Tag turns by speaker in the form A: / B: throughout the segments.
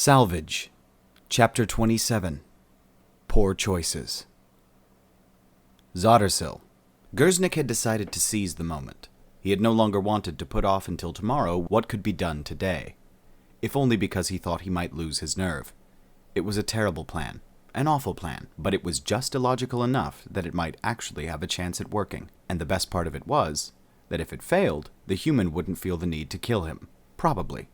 A: Salvage, Chapter 27, Poor Choices. Zottersill. Gersnik had decided to seize the moment. He had no longer wanted to put off until tomorrow what could be done today, if only because he thought he might lose his nerve. It was a terrible plan, an awful plan, but it was just illogical enough that it might actually have a chance at working, and the best part of it was that if it failed, the human wouldn't feel the need to kill him. Probably.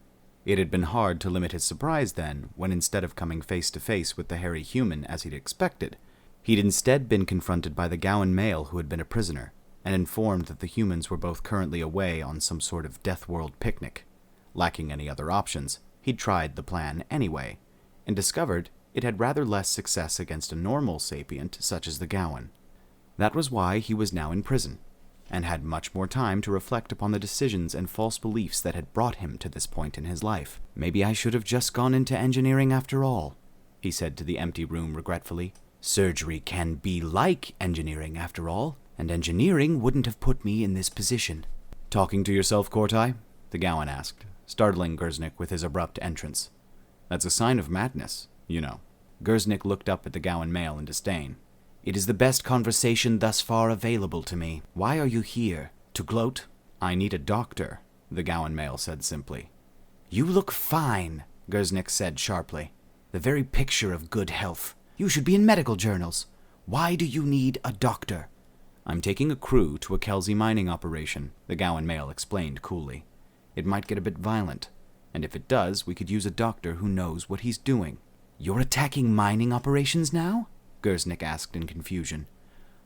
A: It had been hard to limit his surprise then, when instead of coming face to face with the hairy human as he'd expected, he'd instead been confronted by the Gowan male who had been a prisoner, and informed that the humans were both currently away on some sort of Death World picnic. Lacking any other options, he'd tried the plan anyway, and discovered it had rather less success against a normal sapient such as the Gowan. That was why he was now in prison, and had much more time to reflect upon the decisions and false beliefs that had brought him to this point in his life. "Maybe I should have just gone into engineering after all," he said to the empty room regretfully. "Surgery can be like engineering after all, and engineering wouldn't have put me in this position." "Talking to yourself, Kortai?" the Gowan asked, startling Gersnik with his abrupt entrance. "That's a sign of madness, you know." Gersnik looked up at the Gowan male in disdain. "It is the best conversation thus far available to me. Why are you here? To gloat?" "I need a doctor," the Gowan male said simply. "You look fine," Gersnik said sharply. "The very picture of good health. You should be in medical journals. Why do you need a doctor?" "I'm taking a crew to a Kelsey mining operation," the Gowan male explained coolly. "It might get a bit violent, and if it does, we could use a doctor who knows what he's doing." "You're attacking mining operations now?" Gersnik asked in confusion,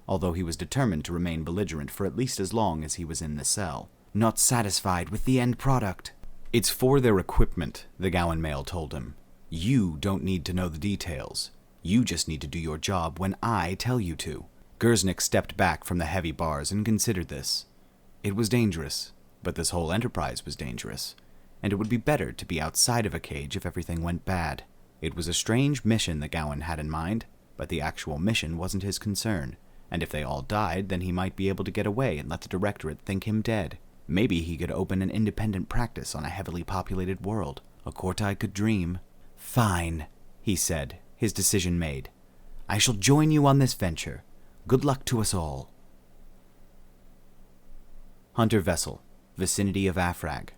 A: although he was determined to remain belligerent for at least as long as he was in the cell. "Not satisfied with the end product." "It's for their equipment," the Gowan male told him. "You don't need to know the details. You just need to do your job when I tell you to." Gersnik stepped back from the heavy bars and considered this. It was dangerous, but this whole enterprise was dangerous, and it would be better to be outside of a cage if everything went bad. It was a strange mission the Gowan had in mind, but the actual mission wasn't his concern, and if they all died, then he might be able to get away and let the Directorate think him dead. Maybe he could open an independent practice on a heavily populated world. A Kortai could dream. "Fine," he said, his decision made. "I shall join you on this venture. Good luck to us all." Hunter Vessel, vicinity of Afrag.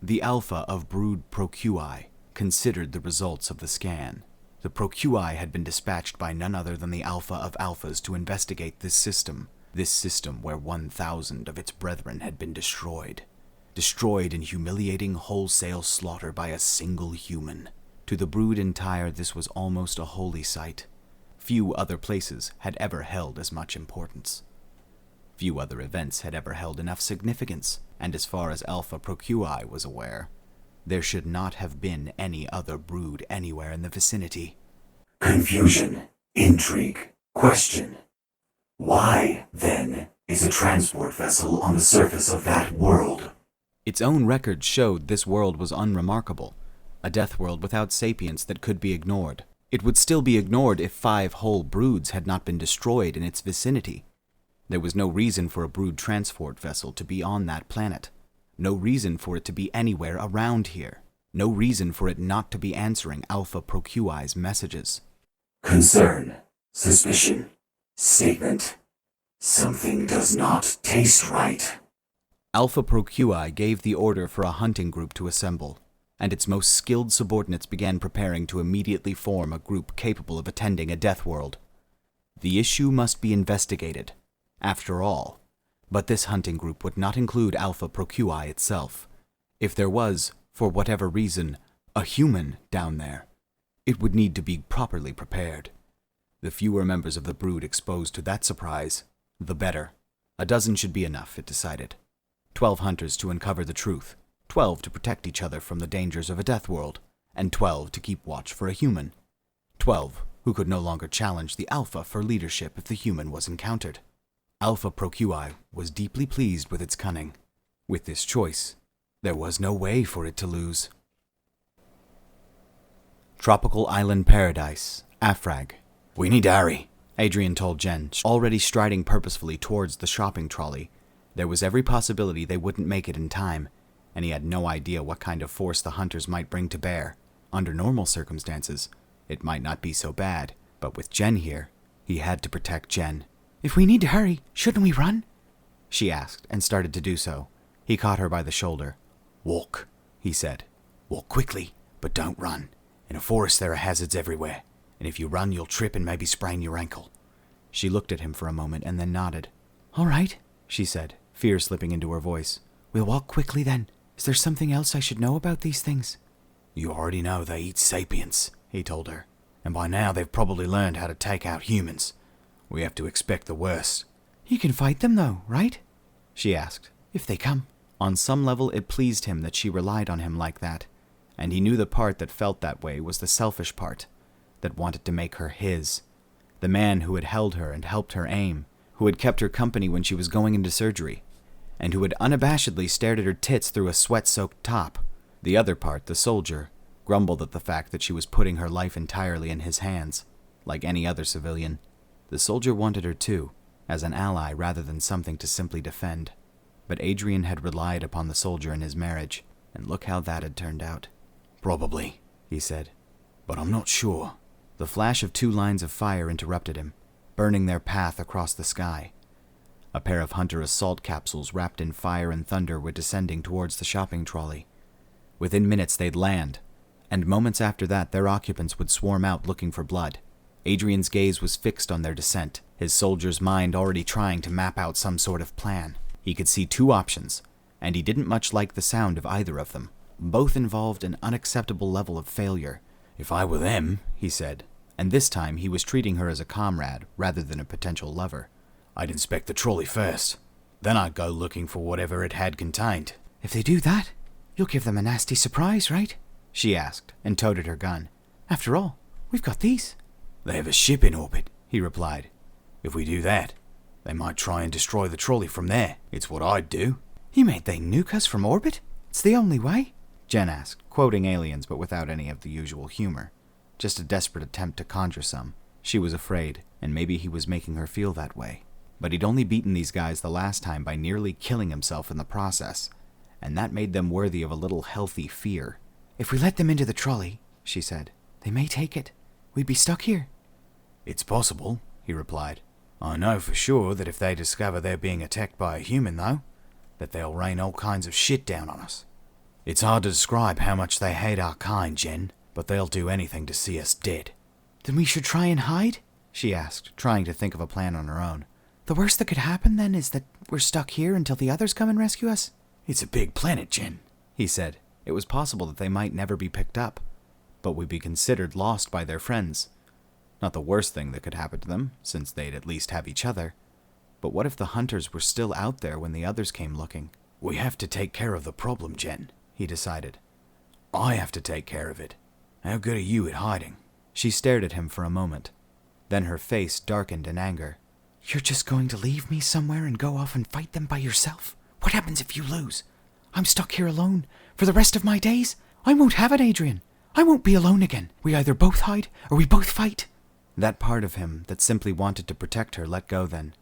A: The Alpha of Brood ProQI considered the results of the scan. The ProQI had been dispatched by none other than the Alpha of Alphas to investigate this system where 1,000 of its brethren had been destroyed in humiliating wholesale slaughter by a single human. To the brood entire, this was almost a holy sight. Few other places had ever held as much importance. Few other events had ever held enough significance, and as far as Alpha ProQI was aware, there should not have been any other brood anywhere in the vicinity.
B: Confusion, intrigue, question. Why, then, is a transport vessel on the surface of that world?
A: Its own records showed this world was unremarkable, a death world without sapience that could be ignored. It would still be ignored if 5 whole broods had not been destroyed in its vicinity. There was no reason for a brood transport vessel to be on that planet. No reason for it to be anywhere around here. No reason for it not to be answering Alpha ProQI's messages.
B: Concern, suspicion, statement. Something does not taste right.
A: Alpha ProQI gave the order for a hunting group to assemble, and its most skilled subordinates began preparing to immediately form a group capable of attending a death world. The issue must be investigated, after all. But this hunting group would not include Alpha ProQI itself. If there was, for whatever reason, a human down there, it would need to be properly prepared. The fewer members of the brood exposed to that surprise, the better. A dozen should be enough, it decided. 12 hunters to uncover the truth, 12 to protect each other from the dangers of a death world, and 12 to keep watch for a human. 12 who could no longer challenge the Alpha for leadership if the human was encountered. Alpha ProQI was deeply pleased with its cunning. With this choice, there was no way for it to lose. Tropical Island Paradise, Afrag.
B: "We need to hurry,"
A: Adrian told Jen, already striding purposefully towards the shopping trolley. There was every possibility they wouldn't make it in time, and he had no idea what kind of force the hunters might bring to bear. Under normal circumstances, it might not be so bad, but with Jen here, he had to protect Jen.
C: "If we need to hurry, shouldn't we run?"
A: she asked, and started to do so. He caught her by the shoulder. "Walk," he said. "Walk quickly, but don't run. In a forest there are hazards everywhere, and if you run you'll trip and maybe sprain your ankle." She looked at him for a moment and then nodded.
C: "All right,"
A: she said, fear slipping into her voice.
C: "We'll walk quickly then. Is there something else I should know about these things?"
B: "You already know they eat sapiens," he told her. "And by now they've probably learned how to take out humans. We have to expect the worst."
C: "You can fight them though, right?"
A: she asked.
C: "If they come."
A: On some level it pleased him that she relied on him like that, and he knew the part that felt that way was the selfish part, that wanted to make her his. The man who had held her and helped her aim, who had kept her company when she was going into surgery, and who had unabashedly stared at her tits through a sweat-soaked top. The other part, the soldier, grumbled at the fact that she was putting her life entirely in his hands, like any other civilian. The soldier wanted her too, as an ally rather than something to simply defend. But Adrian had relied upon the soldier in his marriage, and look how that had turned out.
B: "Probably," he said, "but I'm not sure."
A: The flash of 2 lines of fire interrupted him, burning their path across the sky. A pair of Hunter assault capsules wrapped in fire and thunder were descending towards the shopping trolley. Within minutes they'd land, and moments after that their occupants would swarm out looking for blood. Adrian's gaze was fixed on their descent, his soldier's mind already trying to map out some sort of plan. He could see 2 options, and he didn't much like the sound of either of them. Both involved an unacceptable level of failure.
B: "If I were them,"
A: he said, and this time he was treating her as a comrade rather than a potential lover,
B: "I'd inspect the trolley first. Then I'd go looking for whatever it had contained."
C: "If they do that, you'll give them a nasty surprise, right?"
A: she asked, and toted her gun.
C: "After all, we've got these."
B: "They have a ship in orbit," he replied. "If we do that, they might try and destroy the trolley from there. It's what I'd do."
C: "You mean they nuke us from orbit? It's the only way?"
A: Jen asked, quoting Aliens but without any of the usual humor. Just a desperate attempt to conjure some. She was afraid, and maybe he was making her feel that way. But he'd only beaten these guys the last time by nearly killing himself in the process, and that made them worthy of a little healthy fear.
C: "If we let them into the trolley," she said, "they may take it. We'd be stuck here."
B: "It's possible," he replied. "I know for sure that if they discover they're being attacked by a human, though, that they'll rain all kinds of shit down on us. It's hard to describe how much they hate our kind, Jen, but they'll do anything to see us dead."
C: "Then we should try and hide?"
A: she asked, trying to think of a plan on her own.
C: "The worst that could happen, then, is that we're stuck here until the others come and rescue us?"
B: "It's a big planet, Jen,"
A: he said. It was possible that they might never be picked up, but would be considered lost by their friends. Not the worst thing that could happen to them, since they'd at least have each other. But what if the hunters were still out there when the others came looking?
B: "We have to take care of the problem, Jen,"
A: he decided.
B: "I have to take care of it. How good are you at hiding?"
A: She stared at him for a moment. Then her face darkened in anger.
C: "You're just going to leave me somewhere and go off and fight them by yourself? What happens if you lose? I'm stuck here alone for the rest of my days? I won't have it, Adrian. I won't be alone again. We either both hide or we both fight."
A: That part of him that simply wanted to protect her let go then,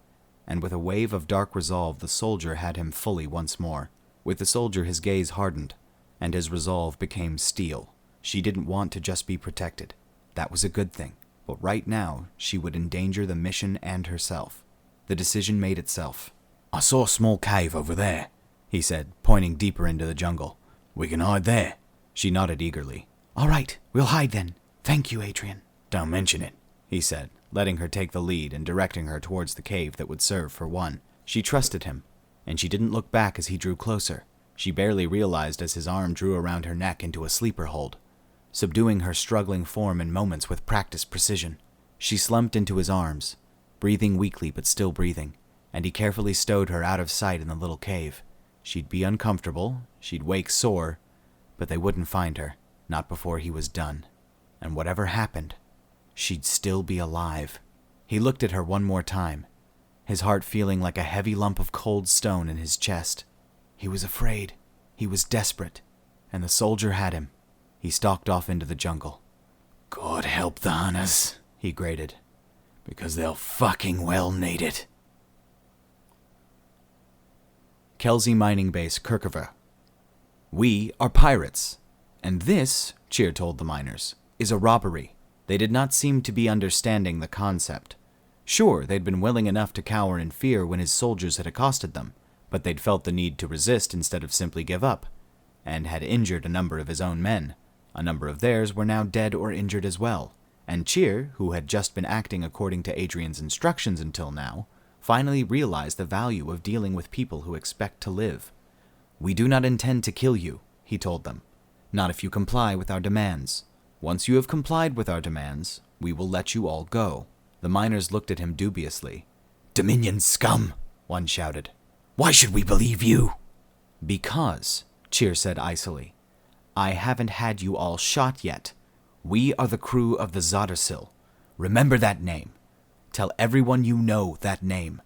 A: and with a wave of dark resolve the soldier had him fully once more. With the soldier his gaze hardened, and his resolve became steel. She didn't want to just be protected. That was a good thing, but right now she would endanger the mission and herself. The decision made itself.
B: "I saw a small cave over there,"
A: he said, pointing deeper into the jungle.
B: "We can hide there."
A: She nodded eagerly.
C: "All right, we'll hide then. Thank you, Adrian."
B: "Don't mention it,"
A: he said, letting her take the lead and directing her towards the cave that would serve for one. She trusted him, and she didn't look back as he drew closer. She barely realized as his arm drew around her neck into a sleeper hold, subduing her struggling form in moments with practiced precision. She slumped into his arms, breathing weakly but still breathing, and he carefully stowed her out of sight in the little cave. She'd be uncomfortable, she'd wake sore, but they wouldn't find her, not before he was done. And whatever happened, she'd still be alive. He looked at her one more time, his heart feeling like a heavy lump of cold stone in his chest. He was afraid, he was desperate, and the soldier had him. He stalked off into the jungle.
B: "God help the hunters," he grated, "because they'll fucking well need it."
A: Kelsey Mining Base, Kirkova. We are pirates, and this Cheer told the miners, is a robbery. They did not seem to be understanding the concept. Sure, they'd been willing enough to cower in fear when his soldiers had accosted them, but they'd felt the need to resist instead of simply give up, and had injured a number of his own men. A number of theirs were now dead or injured as well, and Cheer, who had just been acting according to Adrian's instructions until now, finally realized the value of dealing with people who expect to live. We do not intend to kill you, he told them. Not if you comply with our demands. Once you have complied with our demands, we will let you all go. The miners looked at him dubiously.
C: Dominion scum, one shouted. Why should we believe you?
A: Because, Cheer said icily, I haven't had you all shot yet. We are the crew of the Zoddersill. Remember that name. Tell everyone you know that name,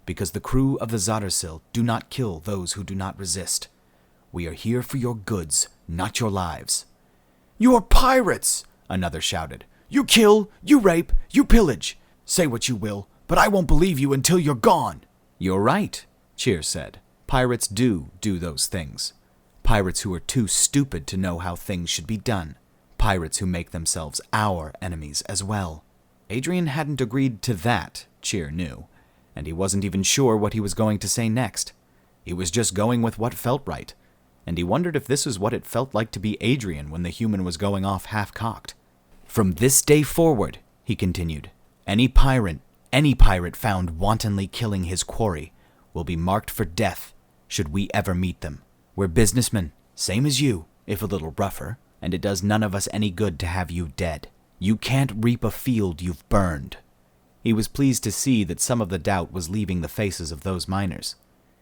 A: because the crew of the Zoddersill do not kill those who do not resist. We are here for your goods, not your lives. You're pirates, another shouted. You kill, you rape, you pillage. Say what you will, but I won't believe you until you're gone. You're right, Cheer said. Pirates do those things. Pirates who are too stupid to know how things should be done. Pirates who make themselves our enemies as well. Adrian hadn't agreed to that, Cheer knew, and he wasn't even sure what he was going to say next. He was just going with what felt right, and he wondered if this was what it felt like to be Adrian when the human was going off half-cocked. From this day forward, he continued, any pirate found wantonly killing his quarry will be marked for death should we ever meet them. We're businessmen, same as you, if a little rougher, and it does none of us any good to have you dead. You can't reap a field you've burned. He was pleased to see that some of the doubt was leaving the faces of those miners.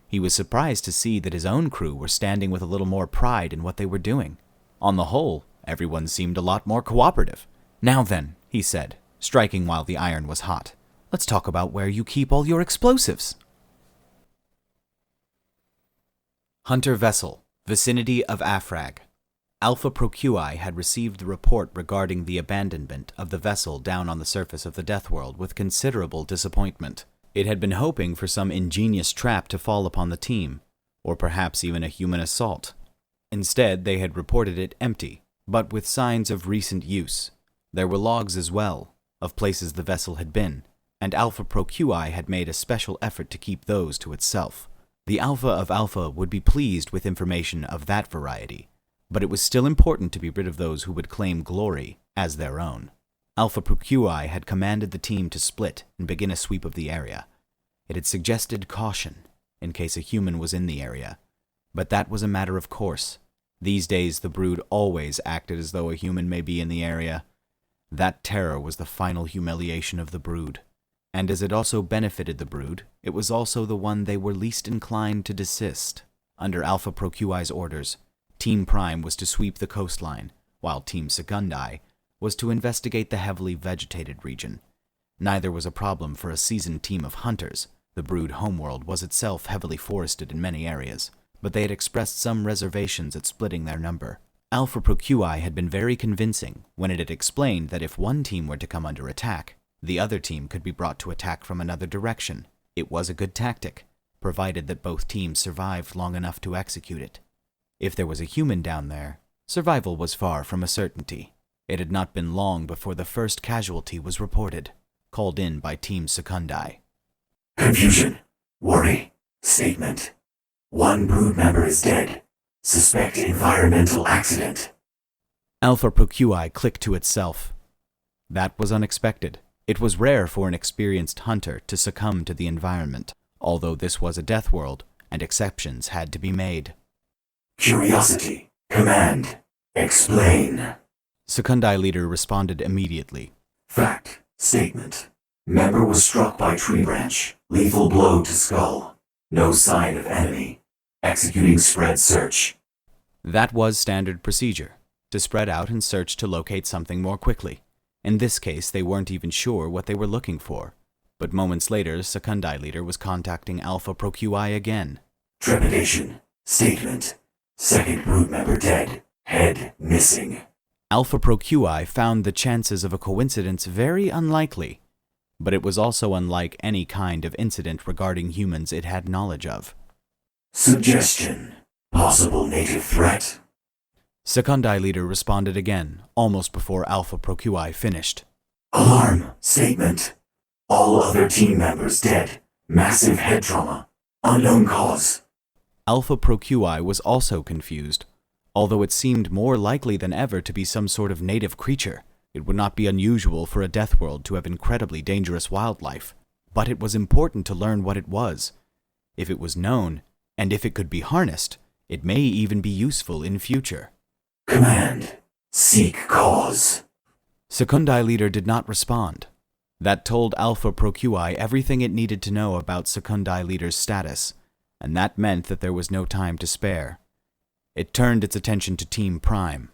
A: He was surprised to see that his own crew were standing with a little more pride in what they were doing. On the whole, everyone seemed a lot more cooperative. Now then, he said, striking while the iron was hot, let's talk about where you keep all your explosives. Hunter Vessel, vicinity of Afrag. Alpha ProQ had received the report regarding the abandonment of the vessel down on the surface of the Death World with considerable disappointment. It had been hoping for some ingenious trap to fall upon the team, or perhaps even a human assault. Instead, they had reported it empty, but with signs of recent use. There were logs as well, of places the vessel had been, and Alpha ProQ had made a special effort to keep those to itself. The Alpha of Alpha would be pleased with information of that variety, but it was still important to be rid of those who would claim glory as their own. Alpha ProQ had commanded the team to split and begin a sweep of the area. It had suggested caution, in case a human was in the area, but that was a matter of course. These days the brood always acted as though a human may be in the area. That terror was the final humiliation of the brood, and as it also benefited the brood, it was also the one they were least inclined to desist. Under Alpha ProQ's orders, Team Prime was to sweep the coastline, while Team Secundi was to investigate the heavily vegetated region. Neither was a problem for a seasoned team of hunters. The brood homeworld was itself heavily forested in many areas, but they had expressed some reservations at splitting their number. Alpha ProQ had been very convincing when it had explained that if one team were to come under attack, the other team could be brought to attack from another direction. It was a good tactic, provided that both teams survived long enough to execute it. If there was a human down there, survival was far from a certainty. It had not been long before the first casualty was reported, called in by Team Secundi.
D: Confusion. Worry. Statement. One brood member is dead. Suspect environmental accident.
A: Alpha ProQ clicked to itself. That was unexpected. It was rare for an experienced hunter to succumb to the environment, although this was a death world, and exceptions had to be made.
D: Curiosity. Command. Explain.
A: Secundi leader responded immediately.
D: Fact. Statement. Member was struck by tree branch. Lethal blow to skull. No sign of enemy. Executing spread search.
A: That was standard procedure, to spread out and search to locate something more quickly. In this case, they weren't even sure what they were looking for. But moments later, Secundi leader was contacting Alpha ProQ again.
D: Trepidation. Statement. Second brood member dead. Head missing.
A: Alpha ProQ found the chances of a coincidence very unlikely, but it was also unlike any kind of incident regarding humans it had knowledge of.
D: Suggestion. Possible native threat.
A: Secondii Leader responded again, almost before Alpha ProQI finished.
D: Alarm. Statement. All other team members dead. Massive head trauma. Unknown cause.
A: Alpha ProQI was also confused. Although it seemed more likely than ever to be some sort of native creature, it would not be unusual for a death world to have incredibly dangerous wildlife. But it was important to learn what it was. If it was known, and if it could be harnessed, it may even be useful in future.
D: Command. Seek cause.
A: Secondii Leader did not respond. That told Alpha ProQI everything it needed to know about Secondii Leader's status, and that meant that there was no time to spare. It turned its attention to Team Prime.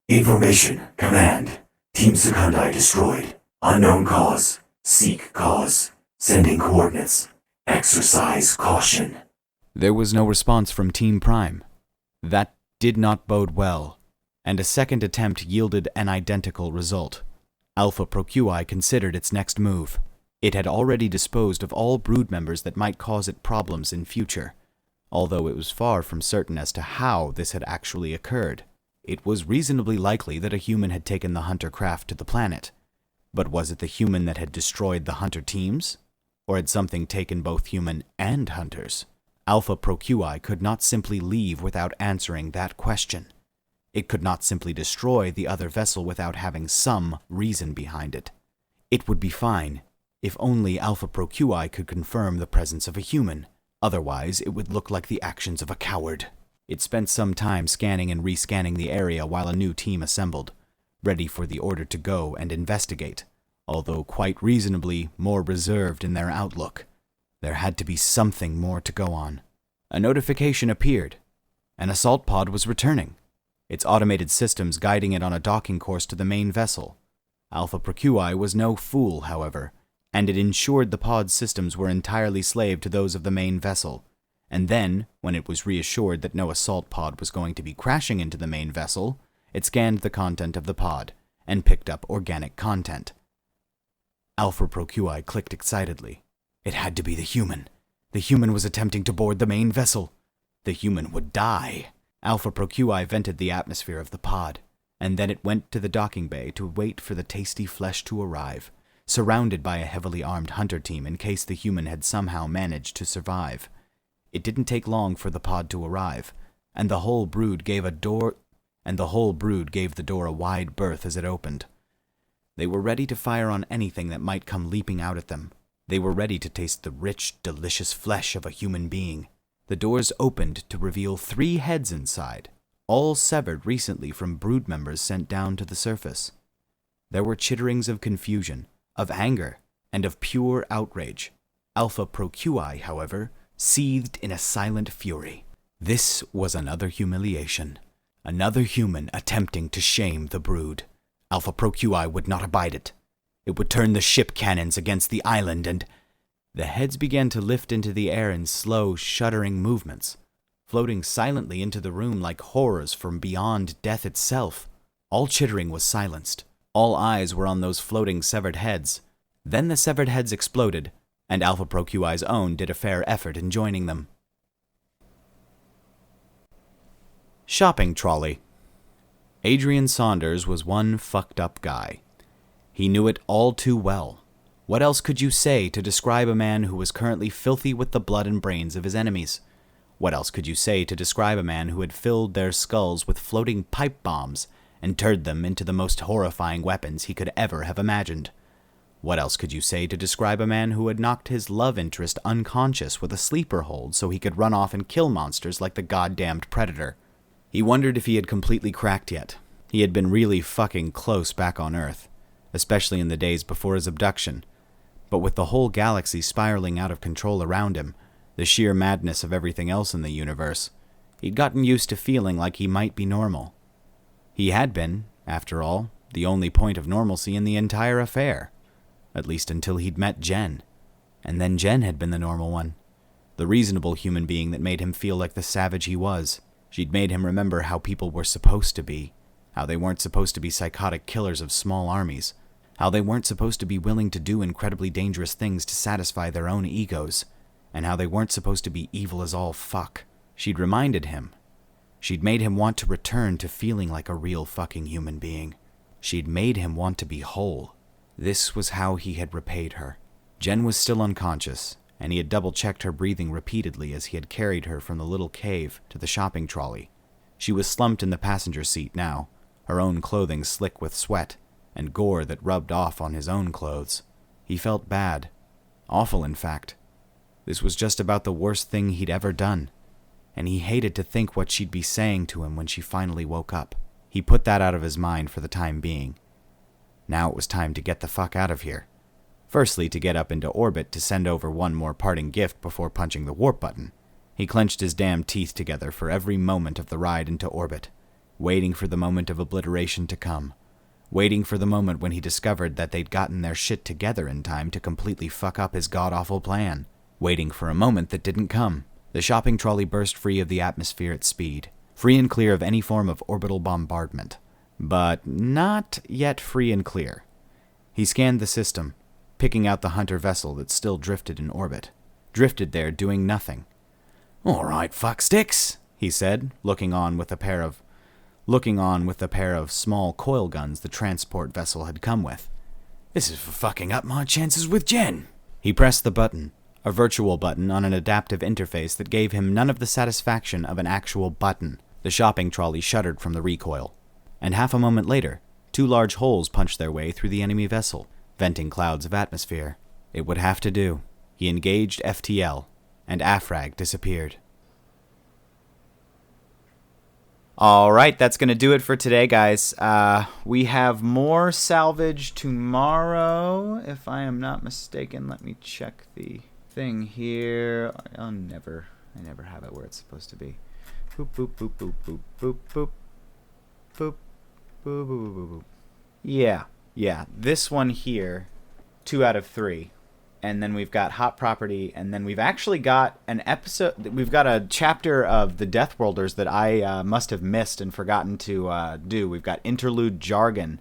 D: Information. Command. Team Secondii destroyed. Unknown cause. Seek cause. Sending coordinates. Exercise caution.
A: There was no response from Team Prime. That did not bode well, and a second attempt yielded an identical result. Alpha ProQI considered its next move. It had already disposed of all brood members that might cause it problems in future, although it was far from certain as to how this had actually occurred. It was reasonably likely that a human had taken the hunter craft to the planet. But was it the human that had destroyed the hunter teams? Or had something taken both human and hunters? Alpha ProQI could not simply leave without answering that question. It could not simply destroy the other vessel without having some reason behind it. It would be fine, if only Alpha ProQI could confirm the presence of a human. Otherwise, it would look like the actions of a coward. It spent some time scanning and rescanning the area while a new team assembled, ready for the order to go and investigate, although quite reasonably more reserved in their outlook. There had to be something more to go on. A notification appeared. An assault pod was returning, its automated systems guiding it on a docking course to the main vessel. Alpha ProQI was no fool, however, and it ensured the pod's systems were entirely slave to those of the main vessel. And then, when it was reassured that no assault pod was going to be crashing into the main vessel, it scanned the content of the pod and picked up organic content. Alpha ProQI clicked excitedly. It had to be the human. The human was attempting to board the main vessel. The human would die. Alpha ProQI vented the atmosphere of the pod, and then it went to the docking bay to wait for the tasty flesh to arrive, surrounded by a heavily armed hunter team in case the human had somehow managed to survive. It didn't take long for the pod to arrive, and the whole brood gave the door a wide berth as it opened. They were ready to fire on anything that might come leaping out at them. They were ready to taste the rich, delicious flesh of a human being. The doors opened to reveal 3 heads inside, all severed recently from brood members sent down to the surface. There were chitterings of confusion, of anger, and of pure outrage. Alpha ProQI, however, seethed in a silent fury. This was another humiliation. Another human attempting to shame the brood. Alpha ProQI would not abide it. It would turn the ship cannons against the island and... The heads began to lift into the air in slow, shuddering movements, floating silently into the room like horrors from beyond death itself. All chittering was silenced. All eyes were on those floating severed heads. Then the severed heads exploded, and Alpha ProQI's own did a fair effort in joining them. Shopping trolley. Adrian Saunders was one fucked up guy. He knew it all too well. What else could you say to describe a man who was currently filthy with the blood and brains of his enemies? What else could you say to describe a man who had filled their skulls with floating pipe bombs and turned them into the most horrifying weapons he could ever have imagined? What else could you say to describe a man who had knocked his love interest unconscious with a sleeper hold so he could run off and kill monsters like the goddamned Predator? He wondered if he had completely cracked yet. He had been really fucking close back on Earth, especially in the days before his abduction. But with the whole galaxy spiraling out of control around him, the sheer madness of everything else in the universe, he'd gotten used to feeling like he might be normal. He had been, after all, the only point of normalcy in the entire affair. At least until he'd met Jen. And then Jen had been the normal one. The reasonable human being that made him feel like the savage he was. She'd made him remember how people were supposed to be. How they weren't supposed to be psychotic killers of small armies. How they weren't supposed to be willing to do incredibly dangerous things to satisfy their own egos. And how they weren't supposed to be evil as all fuck. She'd reminded him. She'd made him want to return to feeling like a real fucking human being. She'd made him want to be whole. This was how he had repaid her. Jen was still unconscious, and he had double-checked her breathing repeatedly as he had carried her from the little cave to the shopping trolley. She was slumped in the passenger seat now, her own clothing slick with sweat, and gore that rubbed off on his own clothes. He felt bad. Awful, in fact. This was just about the worst thing he'd ever done, and he hated to think what she'd be saying to him when she finally woke up. He put that out of his mind for the time being. Now it was time to get the fuck out of here. Firstly, to get up into orbit to send over one more parting gift before punching the warp button. He clenched his damn teeth together for every moment of the ride into orbit, waiting for the moment of obliteration to come. Waiting for the moment when he discovered that they'd gotten their shit together in time to completely fuck up his god-awful plan. Waiting for a moment that didn't come. The shopping trolley burst free of the atmosphere at speed, free and clear of any form of orbital bombardment, but not yet free and clear. He scanned the system, picking out the hunter vessel that still drifted in orbit. Drifted there doing nothing. "All right, fucksticks," he said, looking on with a pair of small coil guns the transport vessel had come with. "This is for fucking up my chances with Jen." He pressed the button, a virtual button on an adaptive interface that gave him none of the satisfaction of an actual button. The shopping trolley shuddered from the recoil, and half a moment later, 2 large holes punched their way through the enemy vessel, venting clouds of atmosphere. It would have to do. He engaged FTL, and AFRAG disappeared. Alright, that's going to do it for today, guys. We have more salvage tomorrow, if I am not mistaken. Let me check the thing here. I never have it where it's supposed to be. Boop, boop, boop, boop, boop, boop, boop. Boop, boop, boop, boop, boop, boop. Yeah, this one here, 2 out of 3. And then we've got Hot Property, and then we've actually got an episode, we've got a chapter of the Death Worlders that I must have missed and forgotten to do. We've got Interlude Jargon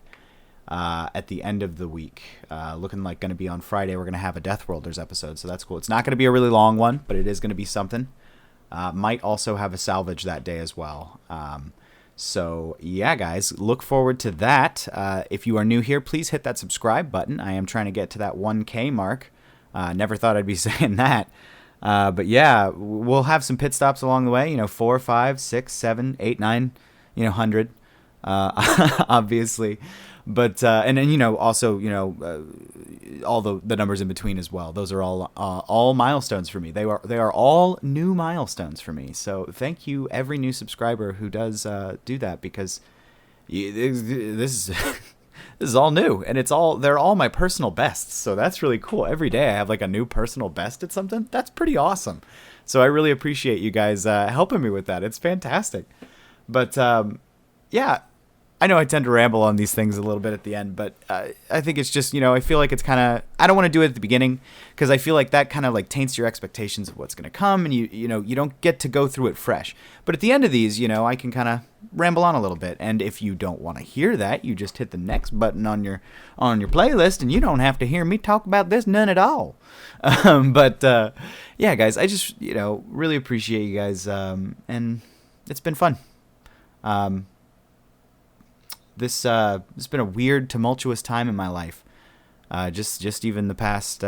A: at the end of the week. Looking like going to be on Friday, we're going to have a Death Worlders episode, so that's cool. It's not going to be a really long one, but it is going to be something. Might also have a salvage that day as well. So, yeah, guys, look forward to that. If you are new here, please hit that subscribe button. I am trying to get to that 1K mark. Never thought I'd be saying that. But, yeah, we'll have some pit stops along the way. 4, 5, 6, 7, 8, 9, 100, obviously. But, and then, also, all the numbers in between as well. Those are all milestones for me. They are all new milestones for me. So thank you, every new subscriber who does do that, because this is all new, and they're all my personal bests. So that's really cool. Every day I have like a new personal best at something. That's pretty awesome. So I really appreciate you guys helping me with that. It's fantastic. But yeah. I know I tend to ramble on these things a little bit at the end, but I think it's just, I feel like it's kind of, I don't want to do it at the beginning, because I feel like that kind of like taints your expectations of what's going to come, and you don't get to go through it fresh. But at the end of these, I can kind of ramble on a little bit, and if you don't want to hear that, you just hit the next button on your playlist, and you don't have to hear me talk about this none at all. But yeah, guys, I just, really appreciate you guys, and it's been fun. This has been a weird, tumultuous time in my life. Just even the past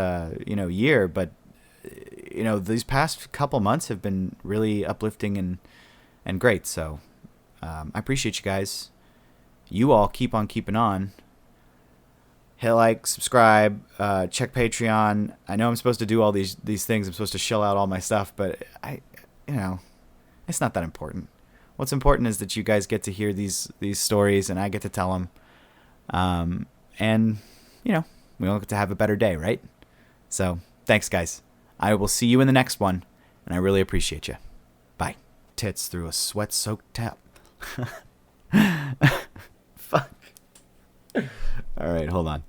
A: year, but these past couple months have been really uplifting and great. So I appreciate you guys. You all keep on keeping on. Hit like, subscribe, check Patreon. I know I'm supposed to do all these things. I'm supposed to shell out all my stuff, but it's not that important. What's important is that you guys get to hear these stories, and I get to tell them. And, we all get to have a better day, right? So, thanks, guys. I will see you in the next one, and I really appreciate you. Bye. Tits through a sweat-soaked tap. Fuck. All right, hold on.